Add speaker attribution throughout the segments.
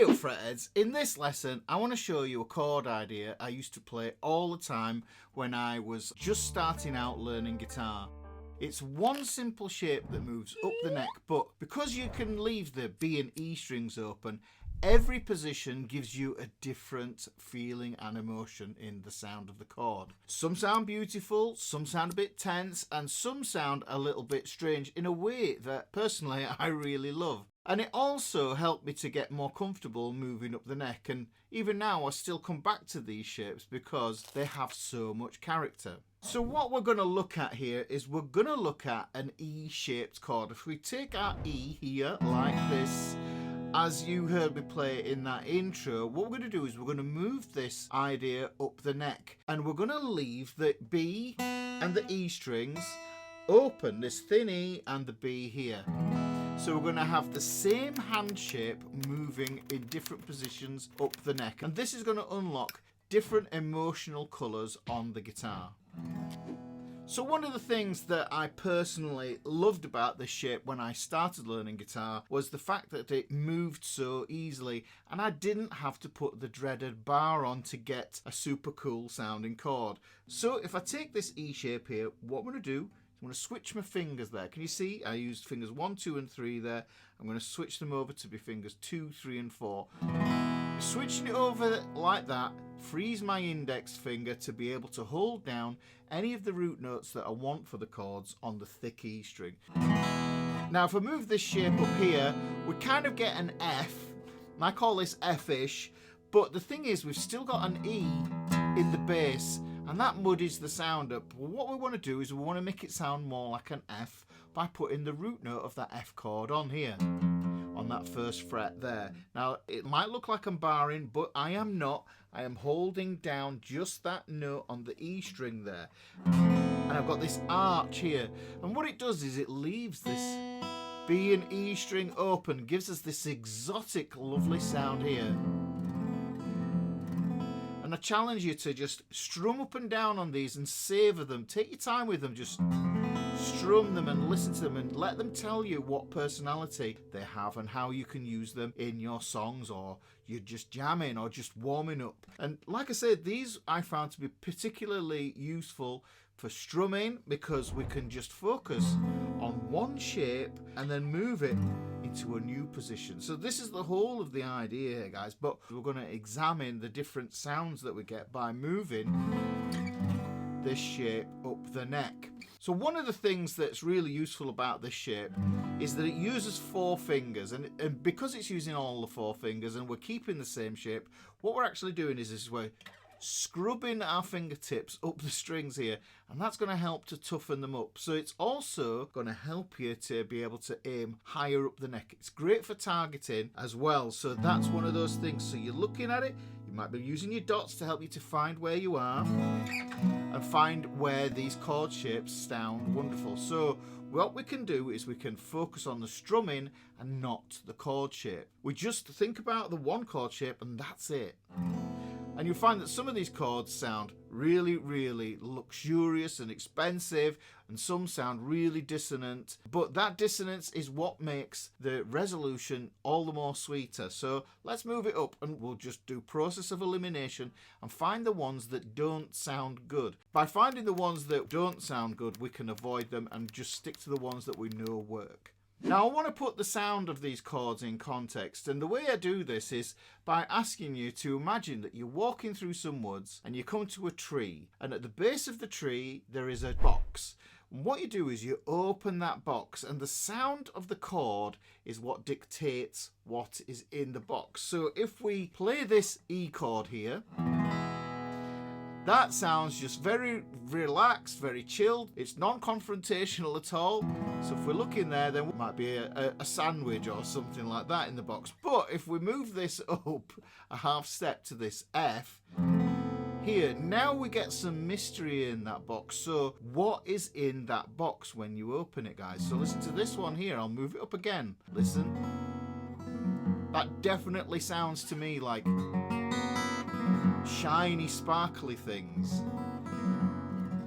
Speaker 1: Eyup FretHeads. In this lesson, I want to show you a chord idea I used to play all the time when I was just starting out learning guitar. It's one simple shape that moves up the neck, but because you can leave the B and E strings open, every position gives you a different feeling and emotion in the sound of the chord. Some sound beautiful, some sound a bit tense, and some sound a little bit strange in a way that personally I really love. And it also helped me to get more comfortable moving up the neck, and even now I still come back to these shapes because they have so much character. So what we're going to look at here is we're going to look at an E-shaped chord. If we take our E here like this, as you heard me play in that intro, what we're going to do is we're going to move this idea up the neck, and we're going to leave the B and the E strings open, this thin E and the B here. So we're going to have the same hand shape moving in different positions up the neck, and this is going to unlock different emotional colours on the guitar. So one of the things that I personally loved about this shape when I started learning guitar was the fact that it moved so easily, and I didn't have to put the dreaded bar on to get a super cool sounding chord. So if I take this E shape here, what I'm going to do, I'm going to switch my fingers there. Can you see? I used fingers 1, 2 and 3 there. I'm going to switch them over to be fingers 2, 3 and 4. Switching it over like that frees my index finger to be able to hold down any of the root notes that I want for the chords on the thick E string. Now if I move this shape up here, we kind of get an F. I call this F-ish, but the thing is we've still got an E in the bass, and that muddies the sound up. Well, what we want to do is we want to make it sound more like an F by putting the root note of that F chord on here, on that first fret there. Now it might look like I'm barring, but I am not. I am holding down just that note on the E string there, and I've got this arch here, and what it does is it leaves this B and E string open, gives us this exotic lovely sound here. And I challenge you to just strum up and down on these and savor them. Take your time with them, just strum them and listen to them and let them tell you what personality they have and how you can use them in your songs, or you're just jamming or just warming up. And like I said, these I found to be particularly useful for strumming because we can just focus on one shape and then move it into a new position. So this is the whole of the idea here, guys, but we're going to examine the different sounds that we get by moving this shape up the neck. So one of the things that's really useful about this shape is that it uses 4 fingers, and because it's using all the 4 fingers and we're keeping the same shape, what we're actually doing is we're scrubbing our fingertips up the strings here, and that's going to help to toughen them up. So it's also going to help you to be able to aim higher up the neck. It's great for targeting as well, so that's one of those things. So you're looking at it, you might be using your dots to help you to find where you are and find where these chord shapes sound wonderful. So what we can do is we can focus on the strumming and not the chord shape. We just think about the one chord shape and that's it. And you'll find that some of these chords sound really, really luxurious and expensive, and some sound really dissonant. But that dissonance is what makes the resolution all the more sweeter. So let's move it up and we'll just do process of elimination and find the ones that don't sound good. By finding the ones that don't sound good, we can avoid them and just stick to the ones that we know work. Now I want to put the sound of these chords in context, and the way I do this is by asking you to imagine that you're walking through some woods and you come to a tree, and at the base of the tree there is a box. And what you do is you open that box, and the sound of the chord is what dictates what is in the box. So if we play this E chord here, that sounds just very relaxed, very chilled. It's non-confrontational at all. So if we look in there, then it might be a sandwich or something like that in the box. But if we move this up a half step to this F here, now we get some mystery in that box. So what is in that box when you open it, guys? So listen to this one here. I'll move it up again. Listen. That definitely sounds to me like shiny, sparkly things.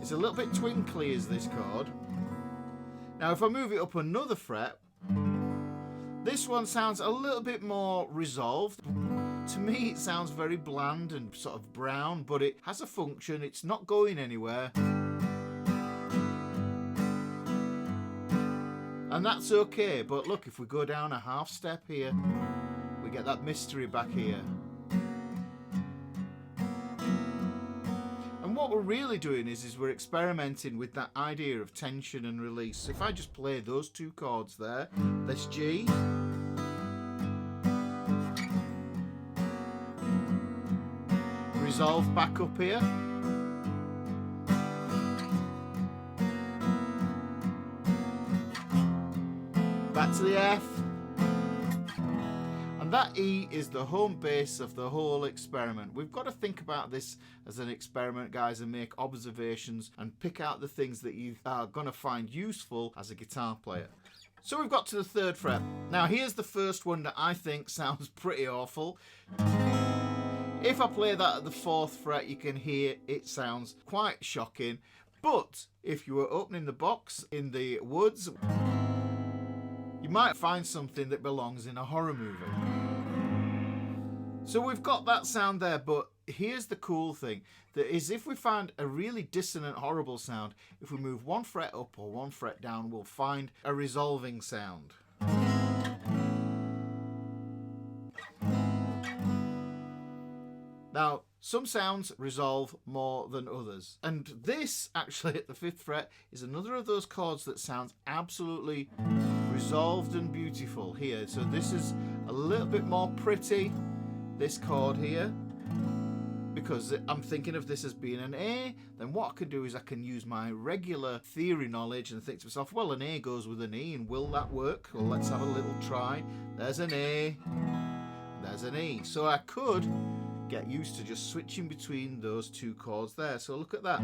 Speaker 1: It's a little bit twinkly, is this chord. Now if I move it up another fret, This one sounds a little bit more resolved. To me, it sounds very bland and sort of brown, but it has a function. It's not going anywhere. And that's okay. But look, if we go down a half step here, we get that mystery back here. And what we're really doing is we're experimenting with that idea of tension and release. So if I just play those two chords there, this G, resolve back up here, back to the F, and that E is the home base of the whole experiment. We've got to think about this as an experiment, guys, and make observations and pick out the things that you are going to find useful as a guitar player. So we've got to the 3rd fret. Now here's the first one that I think sounds pretty awful. If I play that at the 4th fret, you can hear it sounds quite shocking. But if you were opening the box in the woods, you might find something that belongs in a horror movie. So we've got that sound there, but here's the cool thing. That is, if we find a really dissonant, horrible sound, if we move 1 fret up or 1 fret down, we'll find a resolving sound. Now, some sounds resolve more than others. And this, actually, at the 5th fret, is another of those chords that sounds absolutely resolved and beautiful here. So this is a little bit more pretty, this chord here, because I'm thinking of this as being an A. Then what I can do is I can use my regular theory knowledge and think to myself, well, an A goes with an E, and will that work? Well, let's have a little try. There's an A, there's an E. So I could get used to just switching between those two chords there. So look at that.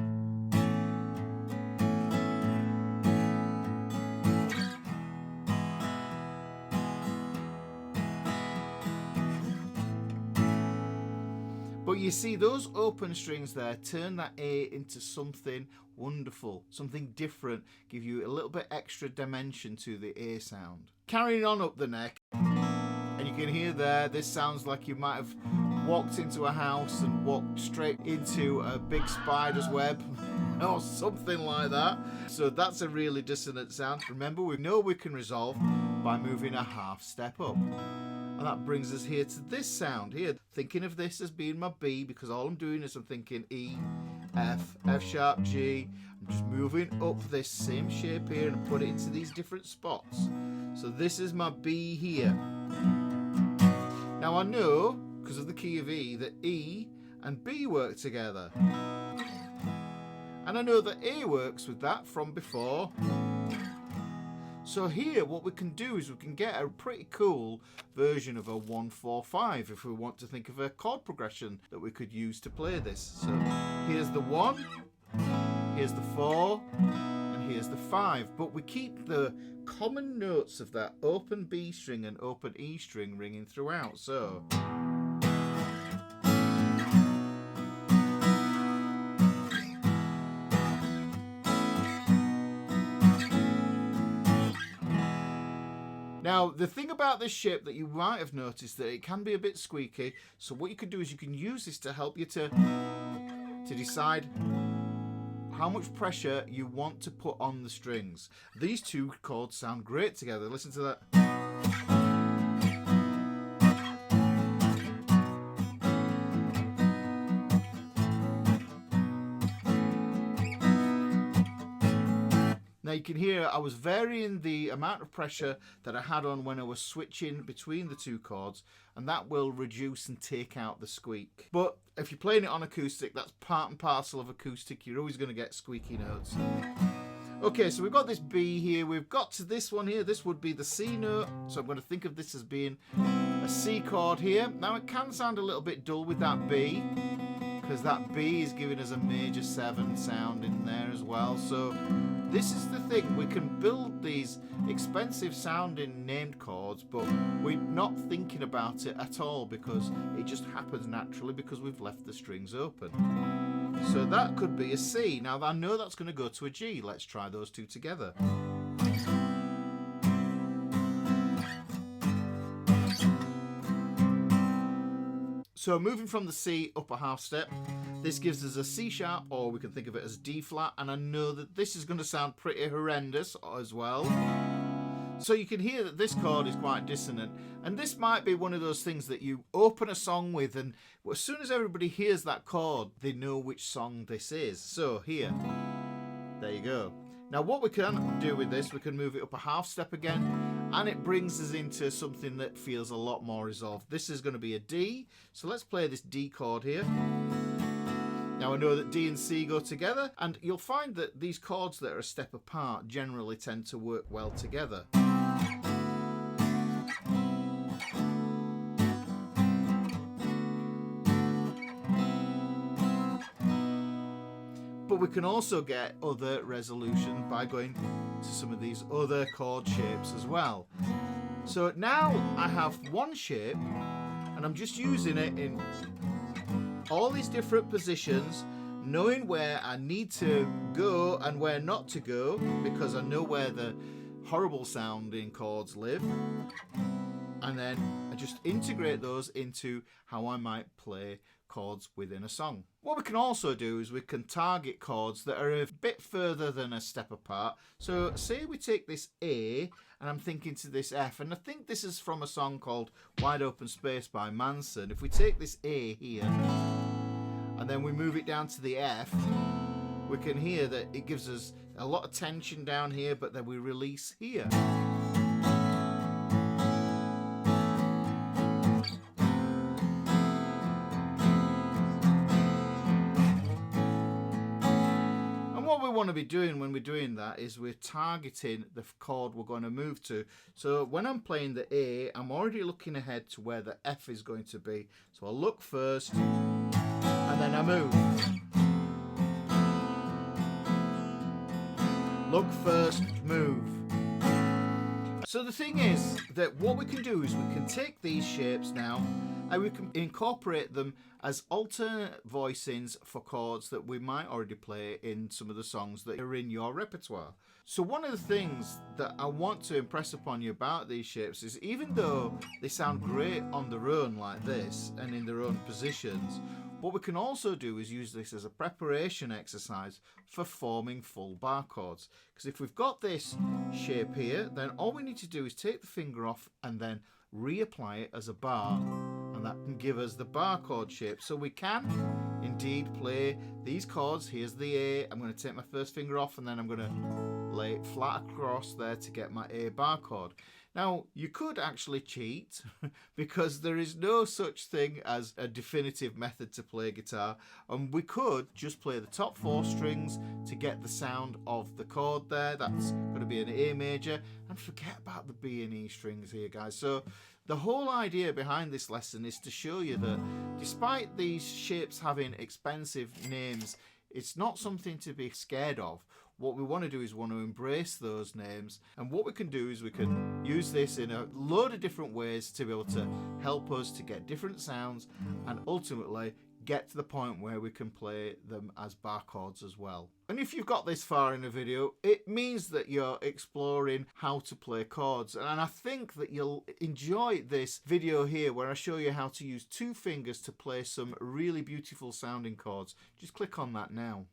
Speaker 1: But you see, those open strings there turn that A into something wonderful, something different, give you a little bit extra dimension to the A sound. Carrying on up the neck, and you can hear there, this sounds like you might have walked into a house and walked straight into a big spider's web or something like that. So that's a really dissonant sound. Remember, we know we can resolve by moving a half step up. And that brings us here to this sound here. Thinking of this as being my B, because all I'm doing is I'm thinking E, F, F sharp, G. I'm just moving up this same shape here and put it into these different spots. So this is my B here. Now I know, because of the key of E, that E and B work together. And I know that A works with that from before. So here what we can do is we can get a pretty cool version of a 1-4-5 if we want to think of a chord progression that we could use to play this. So here's the 1, here's the 4, and here's the 5. But we keep the common notes of that open B string and open E string ringing throughout. So now, the thing about this shape that you might have noticed that it can be a bit squeaky. So what you can do is you can use this to help you to decide how much pressure you want to put on the strings. These two chords sound great together. Listen to that. Now you can hear I was varying the amount of pressure that I had on when I was switching between the two chords, and that will reduce and take out the squeak. But if you're playing it on acoustic, that's part and parcel of acoustic. You're always going to get squeaky notes. Okay, so we've got this B here. We've got to this one here. This would be the C note. So I'm going to think of this as being a C chord here. Now it can sound a little bit dull with that B, because that B is giving us a major 7 sound in there as well. So this is the thing, we can build these expensive sounding named chords, but we're not thinking about it at all because it just happens naturally because we've left the strings open. So that could be a C. Now I know that's going to go to a G. Let's try those two together. So moving from the C up a half step, this gives us a C sharp, or we can think of it as D flat, and I know that this is going to sound pretty horrendous as well. So you can hear that this chord is quite dissonant, and this might be one of those things that you open a song with, and as soon as everybody hears that chord, they know which song this is. So here, there you go. Now what we can do with this, we can move it up a half step again, and it brings us into something that feels a lot more resolved. This is going to be a D, so let's play this D chord here. Now I know that D and C go together, and you'll find that these chords that are a step apart generally tend to work well together. But we can also get other resolution by going to some of these other chord shapes as well. So now I have one shape, and I'm just using it in all these different positions, knowing where I need to go and where not to go, because I know where the horrible sounding chords live. And then I just integrate those into how I might play chords within a song. What we can also do is we can target chords that are a bit further than a step apart. So say we take this A, and I'm thinking to this F, and I think this is from a song called Wide Open Space by Manson. If we take this A here, and then we move it down to the F, we can hear that it gives us a lot of tension down here, but then we release here. What we want to be doing when we're doing that is we're targeting the chord we're going to move to. So when I'm playing the A, I'm already looking ahead to where the F is going to be. So I'll look first, and then I move. Look first, move. So the thing is that what we can do is we can take these shapes now and we can incorporate them as alternate voicings for chords that we might already play in some of the songs that are in your repertoire. So one of the things that I want to impress upon you about these shapes is, even though they sound great on their own like this and in their own positions, what we can also do is use this as a preparation exercise for forming full bar chords. Because if we've got this shape here, then all we need to do is take the finger off and then reapply it as a bar, and that can give us the bar chord shape. So we can indeed play these chords. Here's the A. I'm going to take my first finger off, and then I'm going to lay it flat across there to get my A bar chord. Now, you could actually cheat because there is no such thing as a definitive method to play guitar, and we could just play the top 4 strings to get the sound of the chord there. That's going to be an A major, and forget about the B and E strings here, guys. So the whole idea behind this lesson is to show you that despite these shapes having expensive names, it's not something to be scared of. What we want to do is want to embrace those names, and what we can do is we can use this in a load of different ways to be able to help us to get different sounds and ultimately get to the point where we can play them as bar chords as well. And if you've got this far in the video, it means that you're exploring how to play chords, and I think that you'll enjoy this video here where I show you how to use 2 fingers to play some really beautiful sounding chords. Just click on that now.